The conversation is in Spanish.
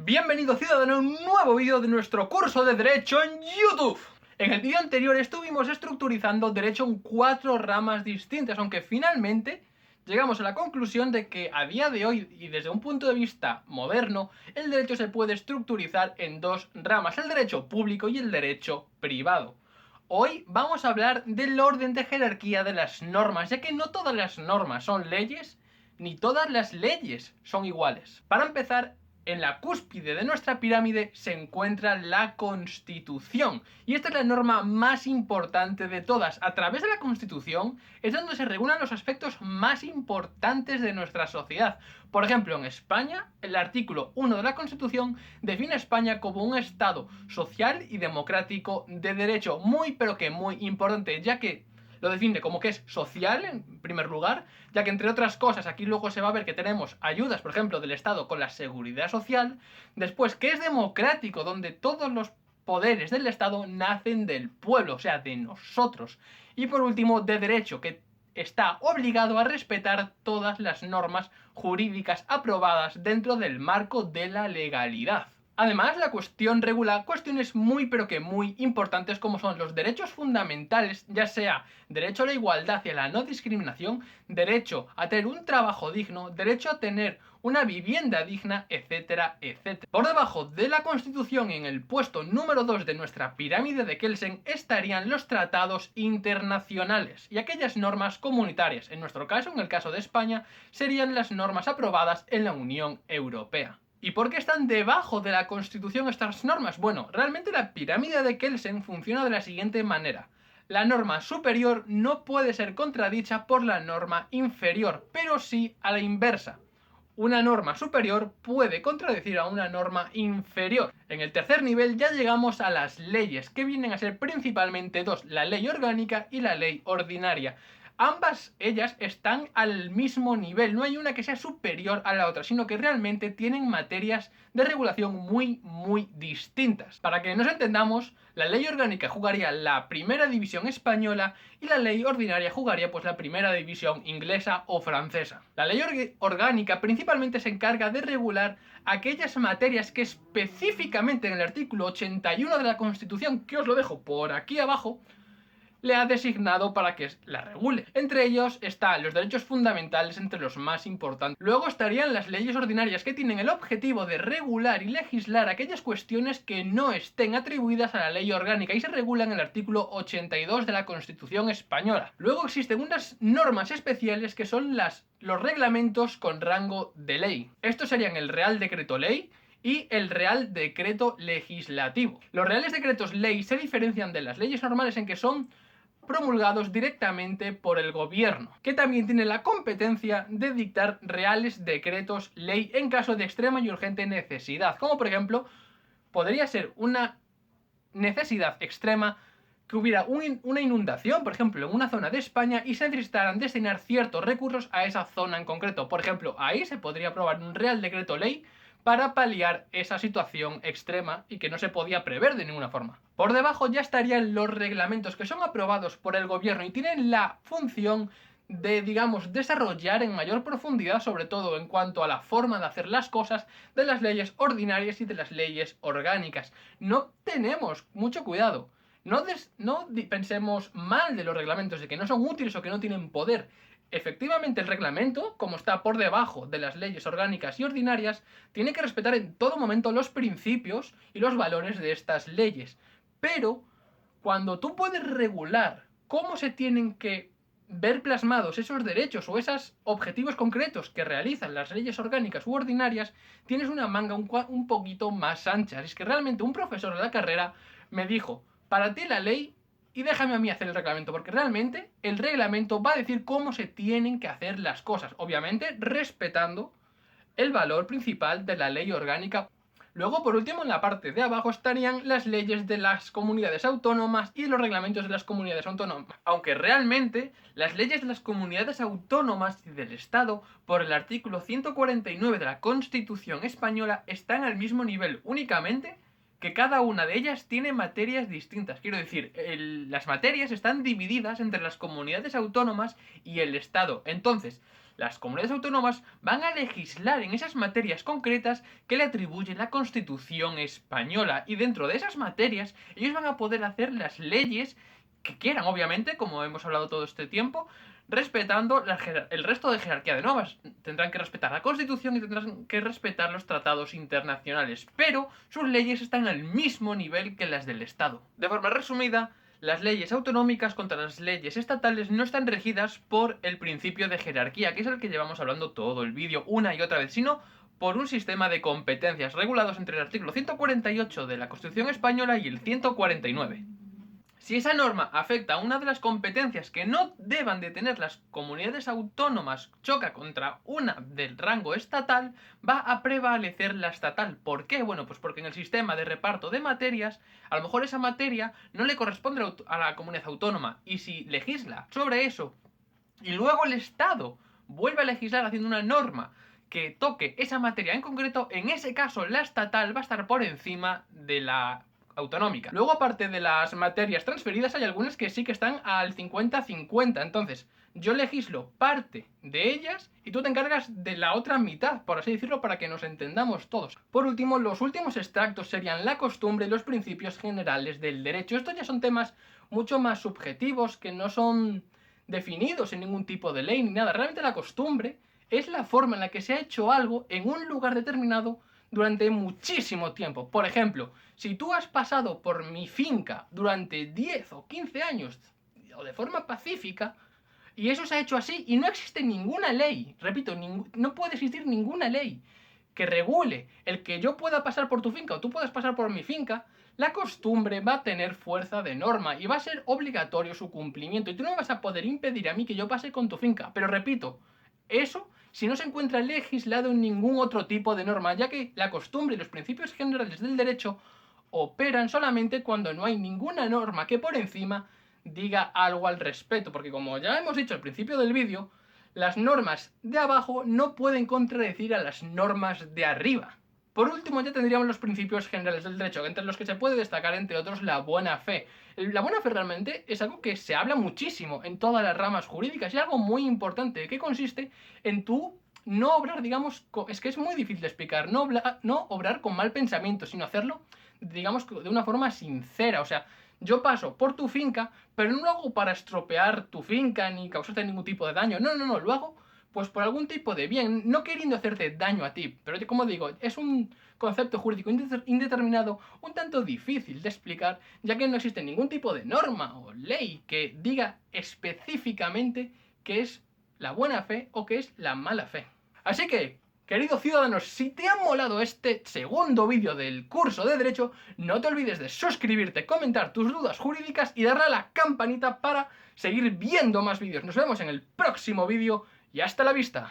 Bienvenido ciudadano a un nuevo vídeo de nuestro curso de Derecho en YouTube. En el vídeo anterior estuvimos estructurizando Derecho en 4 ramas distintas, aunque finalmente llegamos a la conclusión de que a día de hoy y desde un punto de vista moderno, el derecho se puede estructurizar en 2 ramas, el derecho público y el derecho privado. Hoy vamos a hablar del orden de jerarquía de las normas, ya que no todas las normas son leyes, ni todas las leyes son iguales. Para empezar, en la cúspide de nuestra pirámide se encuentra la Constitución. Y esta es la norma más importante de todas. A través de la Constitución es donde se regulan los aspectos más importantes de nuestra sociedad. Por ejemplo, en España, el artículo 1 de la Constitución define a España como un Estado social y democrático de derecho. Muy pero que muy importante, ya que lo define como que es social, en primer lugar, ya que entre otras cosas aquí luego se va a ver que tenemos ayudas, por ejemplo, del Estado con la seguridad social. Después, que es democrático, donde todos los poderes del Estado nacen del pueblo, o sea, de nosotros. Y por último, de derecho, que está obligado a respetar todas las normas jurídicas aprobadas dentro del marco de la legalidad. Además, la cuestión regula cuestiones muy pero que muy importantes como son los derechos fundamentales, ya sea derecho a la igualdad y a la no discriminación, derecho a tener un trabajo digno, derecho a tener una vivienda digna, etcétera, etcétera. Por debajo de la Constitución, en el puesto número 2 de nuestra pirámide de Kelsen, estarían los tratados internacionales y aquellas normas comunitarias. En nuestro caso, en el caso de España, serían las normas aprobadas en la Unión Europea. ¿Y por qué están debajo de la Constitución estas normas? Bueno, realmente la pirámide de Kelsen funciona de la siguiente manera. La norma superior no puede ser contradicha por la norma inferior, pero sí a la inversa. Una norma superior puede contradecir a una norma inferior. En el tercer nivel ya llegamos a las leyes, que vienen a ser principalmente dos, la ley orgánica y la ley ordinaria. Ambas ellas están al mismo nivel, no hay una que sea superior a la otra, sino que realmente tienen materias de regulación muy distintas. Para que nos entendamos, la ley orgánica jugaría la primera división española y la ley ordinaria jugaría pues la primera división inglesa o francesa. La ley orgánica principalmente se encarga de regular aquellas materias que específicamente en el artículo 81 de la Constitución, que os lo dejo por aquí abajo, le ha designado para que la regule. Entre ellos están los derechos fundamentales, entre los más importantes. Luego estarían las leyes ordinarias, que tienen el objetivo de regular y legislar aquellas cuestiones que no estén atribuidas a la ley orgánica y se regulan en el artículo 82 de la Constitución española. Luego existen unas normas especiales que son los reglamentos con rango de ley. Estos serían el Real Decreto Ley y el Real Decreto Legislativo. Los Reales Decretos Ley se diferencian de las leyes normales en que son promulgados directamente por el gobierno, que también tiene la competencia de dictar reales decretos ley en caso de extrema y urgente necesidad, como por ejemplo podría ser una necesidad extrema que hubiera una inundación, por ejemplo, en una zona de España y se necesitaran destinar ciertos recursos a esa zona en concreto. Por ejemplo, ahí se podría aprobar un Real Decreto Ley para paliar esa situación extrema y que no se podía prever de ninguna forma. Por debajo ya estarían los reglamentos, que son aprobados por el gobierno y tienen la función de, digamos, desarrollar en mayor profundidad, sobre todo en cuanto a la forma de hacer las cosas, de las leyes ordinarias y de las leyes orgánicas. No tenemos mucho cuidado. No pensemos mal de los reglamentos, de que no son útiles o que no tienen poder. Efectivamente, el reglamento, como está por debajo de las leyes orgánicas y ordinarias, tiene que respetar en todo momento los principios y los valores de estas leyes. Pero, cuando tú puedes regular cómo se tienen que ver plasmados esos derechos o esos objetivos concretos que realizan las leyes orgánicas u ordinarias, tienes una manga un poquito más ancha. Es que realmente un profesor de la carrera me dijo: para ti la ley, y déjame a mí hacer el reglamento, porque realmente el reglamento va a decir cómo se tienen que hacer las cosas, obviamente respetando el valor principal de la ley orgánica. Luego, por último, en la parte de abajo estarían las leyes de las comunidades autónomas y los reglamentos de las comunidades autónomas. Aunque realmente las leyes de las comunidades autónomas y del Estado, por el artículo 149 de la Constitución española, están al mismo nivel, únicamente que cada una de ellas tiene materias distintas. Quiero decir, las materias están divididas entre las comunidades autónomas y el Estado. Entonces, las comunidades autónomas van a legislar en esas materias concretas que le atribuye la Constitución española, y dentro de esas materias ellos van a poder hacer las leyes que quieran, obviamente, como hemos hablado todo este tiempo, respetando el resto de jerarquía de normas. Tendrán que respetar la Constitución y tendrán que respetar los tratados internacionales, pero sus leyes están al mismo nivel que las del Estado. De forma resumida, las leyes autonómicas contra las leyes estatales no están regidas por el principio de jerarquía, que es el que llevamos hablando todo el vídeo una y otra vez, sino por un sistema de competencias regulados entre el artículo 148 de la Constitución española y el 149. Si esa norma afecta a una de las competencias que no deban de tener las comunidades autónomas, choca contra una del rango estatal, va a prevalecer la estatal. ¿Por qué? Bueno, pues porque en el sistema de reparto de materias, a lo mejor esa materia no le corresponde a la comunidad autónoma, y si legisla sobre eso y luego el Estado vuelve a legislar haciendo una norma que toque esa materia en concreto, en ese caso la estatal va a estar por encima de la autonómica. Luego, aparte de las materias transferidas, hay algunas que sí que están al 50-50. Entonces, yo legislo parte de ellas y tú te encargas de la otra mitad, por así decirlo, para que nos entendamos todos. Por último, los últimos extractos serían la costumbre y los principios generales del derecho. Estos ya son temas mucho más subjetivos, que no son definidos en ningún tipo de ley ni nada. Realmente la costumbre es la forma en la que se ha hecho algo en un lugar determinado durante muchísimo tiempo. Por ejemplo, si tú has pasado por mi finca durante 10 o 15 años o de forma pacífica, y eso se ha hecho así y no existe ninguna ley, repito, no puede existir ninguna ley que regule el que yo pueda pasar por tu finca o tú puedas pasar por mi finca, la costumbre va a tener fuerza de norma y va a ser obligatorio su cumplimiento, y tú no me vas a poder impedir a mí que yo pase con tu finca. Pero repito, eso si no se encuentra legislado en ningún otro tipo de norma, ya que la costumbre y los principios generales del derecho operan solamente cuando no hay ninguna norma que por encima diga algo al respecto, porque como ya hemos dicho al principio del vídeo, las normas de abajo no pueden contradecir a las normas de arriba. Por último, ya tendríamos los principios generales del derecho, entre los que se puede destacar, entre otros, la buena fe. La buena fe realmente es algo que se habla muchísimo en todas las ramas jurídicas, y algo muy importante, que consiste en tú no obrar, digamos, es que es muy difícil de explicar, no obrar con mal pensamiento, sino hacerlo, digamos, de una forma sincera. O sea, yo paso por tu finca, pero no lo hago para estropear tu finca ni causarte ningún tipo de daño. No, lo hago pues por algún tipo de bien, no queriendo hacerte daño a ti. Pero como digo, es un concepto jurídico indeterminado, un tanto difícil de explicar, ya que no existe ningún tipo de norma o ley que diga específicamente qué es la buena fe o qué es la mala fe. Así que, queridos ciudadanos, si te ha molado este segundo vídeo del curso de Derecho, no te olvides de suscribirte, comentar tus dudas jurídicas y darle a la campanita para seguir viendo más vídeos. Nos vemos en el próximo vídeo y hasta la vista.